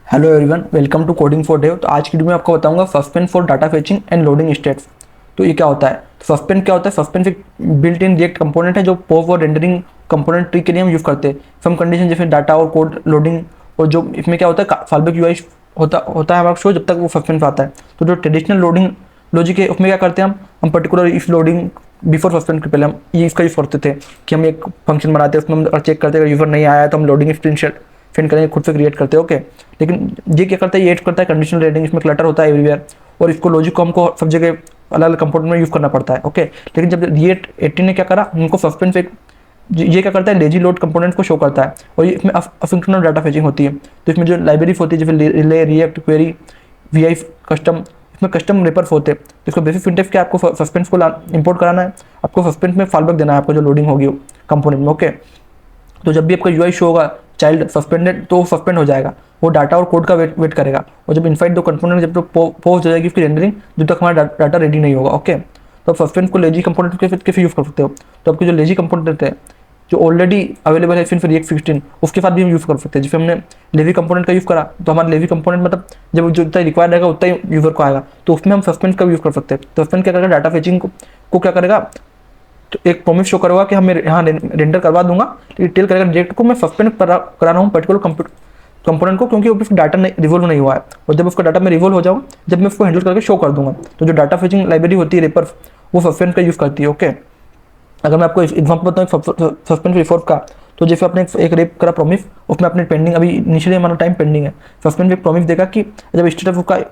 Hello everyone, welcome to coding for Dev. तो आज की वीडियो में आपको बताऊंगा suspense for data fetching and loading states. तो ये क्या होता है? सस्पेंड क्या होता है? सस्पेंड एक बिल्ट इन रिएक्ट कंपोनेंट है जो पोव और रेंडरिंग कंपोनेंट ट्री के लिए हम यूज़ करते हैं। सम कंडीशन जैसे डाटा और कोड लोडिंग, और जो इसमें क्या होता है फॉलबैक यूआई होता है हमारा शो जब तक वो सस्पेंड पे आता है। तो जो ट्रेडिशनल लोडिंग लॉजिक है उसमें क्या करते हैं हम particular if loading before suspend के पहले हम ये इसका यूज़ करते थे कि हम एक फंक्शन बनाते हैं, उसमें हम चेक करते हैं अगर यूज़र नहीं आया तो हम लोडिंग स्क्रीन फिर करेंगे, खुद से क्रिएट करते हैं। ओके, लेकिन ये क्या करता है, ये ऐड करता है कंडीशनल रेटिंग। इसमें क्लटर होता है एवरीवेयर, और इसको लॉजिक को हमको सब जगह अलग अलग कंपोनेंट में यूज़ करना पड़ता है। ओके, लेकिन जब रिएक्ट 18 ने क्या करा, उनको सस्पेंड पे ये क्या करता है, लेजी लोड कंपोनेंट को शो करता है, और ये इसमें असिंक्रोनस डाटा फेचिंग होती है। तो इसमें जो लाइब्रेरीज होती है जैसे रिले, रिएक्ट, क्वेरी, वी आई कस्टम, इसमें कस्टम रेपर्स होते हैं। तो इसको बेसिक सिंटैक्स क्या, आपको सस्पेंस को इंपोर्ट कराना है, आपको सस्पेंस में फॉलबैक देना है, आपको जो लोडिंग होगी कंपोनेंट में। ओके, तो जब भी आपका यूआई शो होगा चाइल्ड सस्पेंडेड, तो सस्पेंड हो जाएगा, वो डाटा और कोड का वेट करेगा। और जब इनफाइट दो कंपोनेंट जब तक पोस्ट हो जाएगी उसकी रेंडरिंग, जब तक हमारा डाटा रेडी नहीं होगा। ओके, तो आप सस्पेंड को लेजी कंपोनेंट के कैसे यूज़ कर सकते हो? तो आपके जो लेजी कंपोनेंट रहते हैं जो ऑलरेडी अवेलेबल है फिर रिएक्ट 16, उसके साथ भी हम यूज़ कर सकते हैं। जैसे हमने लेवी कंपोनेंट का यूज़ करा, तो हमारा लेवी कंपोनेंट मतलब जब जो जितना रिक्वायर्ड रहेगा उतना ही यूज़र को आएगा, तो उसमें हम सस्पेंड का यूज़ कर सकते हैं। तो सस्पेंड क्या करेगा, डाटा फेचिंग को क्या करेगा, तो एक प्रॉमिस शो करूँगा कि हम यहाँ रेंडर करवा दूंगा, लेकिन टेल करेगा डायरेक्ट को मैं सस्पेंड करा रहा हूँ पर्टिकुलर कंपोनेंट को, क्योंकि उसका डाटा नहीं रिवोल्व नहीं हुआ है। और जब उसका डाटा में रिवोल्व हो जाऊँ, जब मैं उसको हैंडल करके शो कर दूंगा, तो जो डाटा फेचिंग लाइब्रेरी होती है रेपर, वो सस्पेंड का यूज़ करती है। ओके, अगर मैं आपको एग्जाम्पल बताऊँ सस्पेंड रिफॉर्म का, तो जैसे आपने एक रेप करा प्रॉमिस, उसमें अपने पेंडिंग, अभी इनिशियली हमारा टाइम पेंडिंग है, सस्पेंड एक प्रॉमिस देगा कि जब स्टेटस का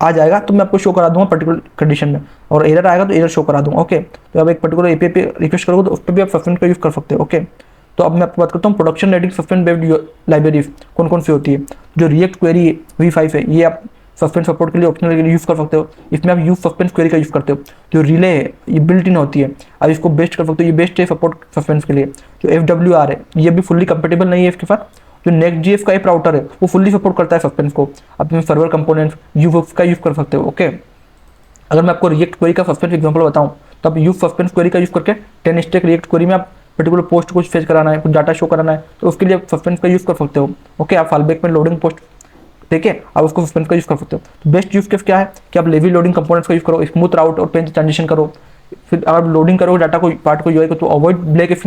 आ जाएगा तो मैं आपको शो करा दूंगा पर्टिकुलर कंडीशन में, और एरर आएगा तो एरर शो करा दूंगा। ओके, तो अब एक पर्टिकुलर एपीआई पे रिक्वेस्ट करोगे तो उस पर भी आप सस्पेंड का यूज़ कर सकते हो। ओके, तो अब मैं आपको बात करता हूँ production rating suspend based libraries कौन कौन सी होती है। जो रिएक्ट क्वेरी V5 है, ये आप सस्पेंड सपोर्ट के लिए ऑप्शनल के लिए यूज़ कर सकते हो। इसमें आप यूज सस्पेंस क्वेरी का यूज़ करते हो। जो रिले है ये बिल्ट इन होती है, आप इसको बेस्ट कर सकते हो, ये बेस्ट है सपोर्ट सस्पेंस के लिए। जो FWR है ये भी फुल्ली कंपेटेबल नहीं है इसके साथ। जो नेक्स्ट.js का एक राउटर है वो फुल्ली सपोर्ट करता है सस्पेंस को, आप इसमें सर्वर कंपोनेंट्स यूज का यूज़ कर सकते हो। ओके, अगर मैं आपको रिएक्ट क्वेरी का सस्पेंस एग्जांपल बताऊं, तो आप यूज सस्पेंस क्वेरी का यूज़ करके 10 स्टेक रिएक्ट क्वेरी में आप पर्टिकुलर पोस्ट कुछ फेच कराना है, कुछ डाटा शो कराना है, तो उसके लिए आप सस्पेंस का यूज़ कर सकते हो। ओके, आप फॉलबैक में लोडिंग पोस्ट देखिए आप उसको सस्पेंड का यूज़ कर सकते हो। तो बेस्ट यूज केस क्या है कि आप लेवी लोडिंग कंपोनेंट्स का यूज़ करो, स्मूथ राउट और पेज ट्रांजिशन करो। फिर अगर लोडिंग करोगे डाटा को पार्ट को यूआई को, तो अवॉइड ब्लैक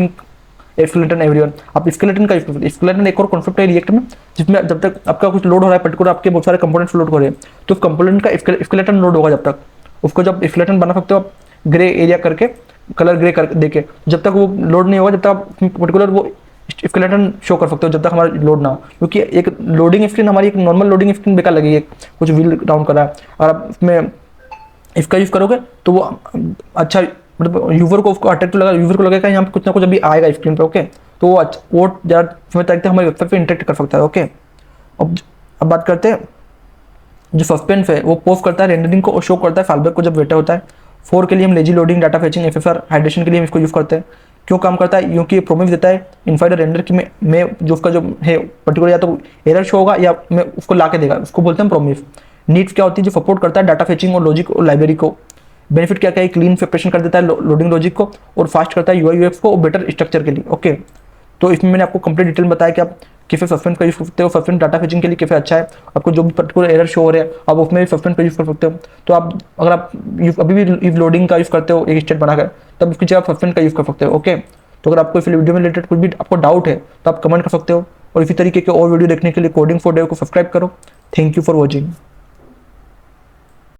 स्केलेटन एवरीवन, आप स्केलेटन का यूज कर सकते हो। स्केलेटन एक और कॉन्सेप्ट है रिएक्ट में, जिसमें जब तक आपका कुछ लोड हो रहा है पर्टिकुलर, आपके बहुत सारे कंपोनेंट्स लोड हो रहे हैं, तो उस कंपोनेंट का स्केलेटन लोड होगा। जब तक उसको जब स्केलेटन बना सकते हो आप ग्रे एरिया करके, कलर ग्रे कर देके, जब तक वो लोड नहीं होगा, जब तक आप पर्टिकुलर वो स्केलेटन शो कर सकते हो, जब तक हमारा लोड ना हो। क्योंकि एक लोडिंग स्क्रीन हमारी, एक नॉर्मल लोडिंग स्क्रीन बेकार लगेगी, कुछ व्हील डाउन कर रहा है, और आप इसमें इसका यूज़ करोगे तो वो अच्छा, मतलब यूजर को उसको अट्रैक्टिव लगा, यूजर को लगेगा यहाँ पे कुछ ना कुछ अभी आएगा स्क्रीन पे। ओके, तो वो ज़्यादा समय तक हमारे वेबसाइट पे इंटरेक्ट कर सकता है। ओके, अब बात करते हैं जो सस्पेंस है, वो पोस्ट करता है रेंडरिंग को और शो करता है फॉलबैक को जब वेटा होता है। 4 के लिए हम lazy loading, data fetching, FSR hydration के लिए हम इसको यूज़ करते हैं। क्यों काम करता है? क्योंकि ये प्रोमिस देता है इनफाइड रेंडर की मैं जो उसका जो है पर्टिकुलर, या तो एरर शो होगा या मैं उसको ला के देगा, उसको बोलते हैं प्रोमिस। नीड्स क्या होती है? जो सपोर्ट करता है डाटा फेचिंग और लॉजिक और लाइब्रेरी को। बेनिफिट क्या क्या है? क्लीन सेपरेशन कर देता है लोडिंग लॉजिक को, और फास्ट करता है UI UX को और बेटर स्ट्रक्चर के लिए। ओके, तो इसमें मैंने आपको कंप्लीट डिटेल बताया कि आप कैसे सस्पेंड का यूज़ कर सकते हो, सस्पेंड डाटा फेचिंग के लिए कैसे अच्छा है। आपको जो भी पर्टिकुलर एरर शो हो रहा है आप उसमें भी सस्पेंड का यूज़ कर सकते हो। तो आप अगर आप अभी भी इफ लोडिंग का यूज़ करते हो एक स्टेट बनाकर, तब उसकी जगह आप सस्पेंड का यूज़ कर सकते हो। ओके, तो अगर आपको इस वीडियो में रिलेटेड कुछ भी आपको डाउट है तो आप कमेंट कर सकते हो, और इसी तरीके के और वीडियो देखने के लिए कोडिंग फॉर डेव को सब्सक्राइब करो। Thank you for watching.